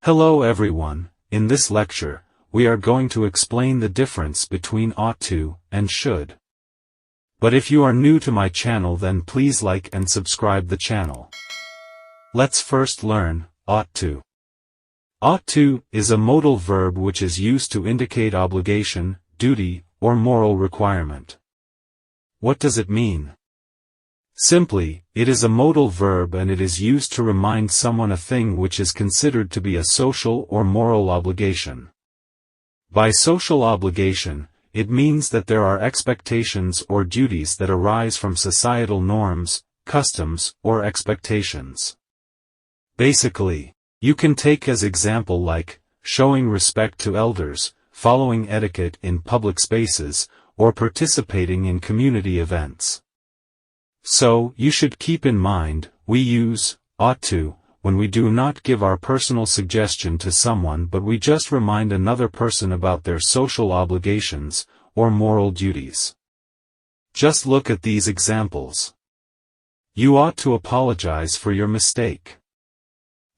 Hello everyone, in this lecture, we are going to explain the difference between ought to and should. But if you are new to my channel, then please like and subscribe the channel. Let's first learn ought to. Ought to is a modal verb which is used to indicate obligation, duty, or moral requirement. What does it mean? Simply, it is a modal verb and it is used to remind someone a thing which is considered to be a social or moral obligation. By social obligation, it means that there are expectations or duties that arise from societal norms, customs, or expectations. Basically, you can take as example like, showing respect to elders, following etiquette in public spaces, or participating in community events. So, you should keep in mind, we use ought to when we do not give our personal suggestion to someone but we just remind another person about their social obligations, or moral duties. Just look at these examples. You ought to apologize for your mistake.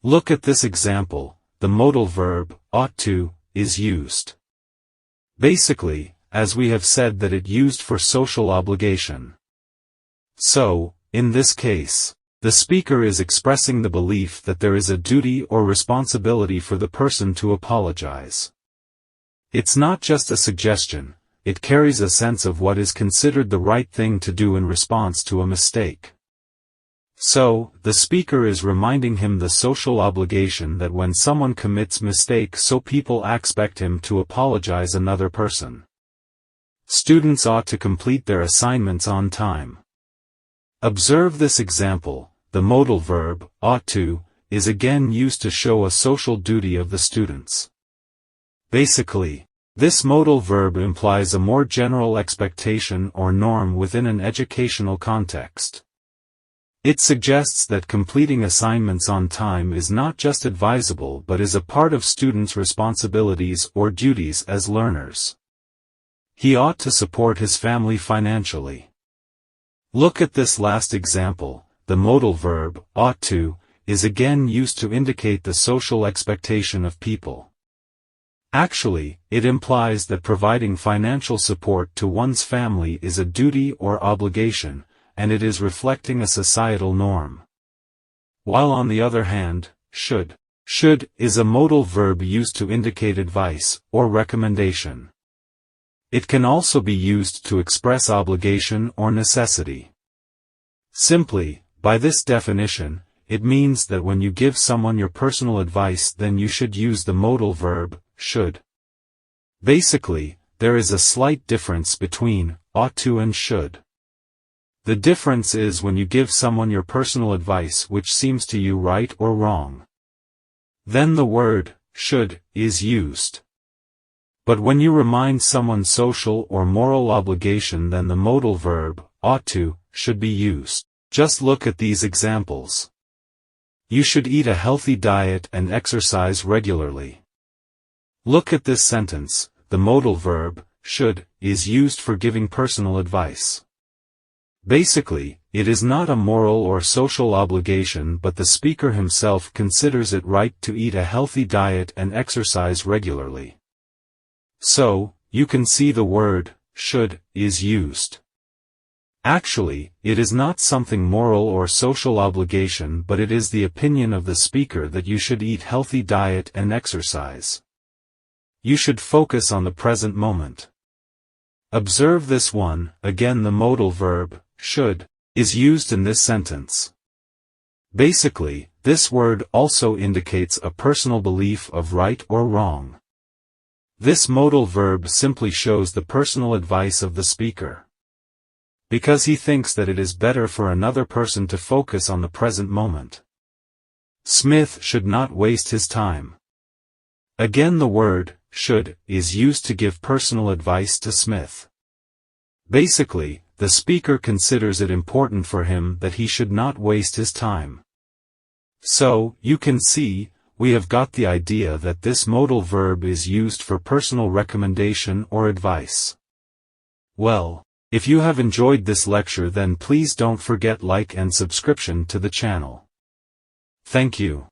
Look at this example, the modal verb, ought to, is used. Basically, as we have said that it used for social obligation. So, in this case, the speaker is expressing the belief that there is a duty or responsibility for the person to apologize. It's not just a suggestion, it carries a sense of what is considered the right thing to do in response to a mistake. So, the speaker is reminding him the social obligation that when someone commits mistake, so people expect him to apologize another person. Students ought to complete their assignments on time. Observe this example, the modal verb, ought to, is again used to show a social duty of the students. Basically, this modal verb implies a more general expectation or norm within an educational context. It suggests that completing assignments on time is not just advisable but is a part of students' responsibilities or duties as learners. He ought to support his family financially. Look at this last example, the modal verb, ought to, is again used to indicate the social expectation of people. Actually, it implies that providing financial support to one's family is a duty or obligation, and it is reflecting a societal norm. While on the other hand, should is a modal verb used to indicate advice, or recommendation. It can also be used to express obligation or necessity. Simply, by this definition, it means that when you give someone your personal advice then you should use the modal verb, should. Basically, there is a slight difference between ought to and should. The difference is when you give someone your personal advice which seems to you right or wrong. Then the word, should, is used. But when you remind someone social or moral obligation then the modal verb, ought to, should be used. Just look at these examples. You should eat a healthy diet and exercise regularly. Look at this sentence, the modal verb, should, is used for giving personal advice. Basically, it is not a moral or social obligation but the speaker himself considers it right to eat a healthy diet and exercise regularly. So, you can see the word, should, is used. Actually, it is not something moral or social obligation but it is the opinion of the speaker that you should eat healthy diet and exercise. You should focus on the present moment. Observe this one, again the modal verb, should, is used in this sentence. Basically, this word also indicates a personal belief of right or wrong. This modal verb simply shows the personal advice of the speaker. Because he thinks that it is better for another person to focus on the present moment. Smith should not waste his time. Again the word, should, is used to give personal advice to Smith. Basically, the speaker considers it important for him that he should not waste his time. So, you can see, we have got the idea that this modal verb is used for personal recommendation or advice. Well, if you have enjoyed this lecture then please don't forget like and subscription to the channel. Thank you.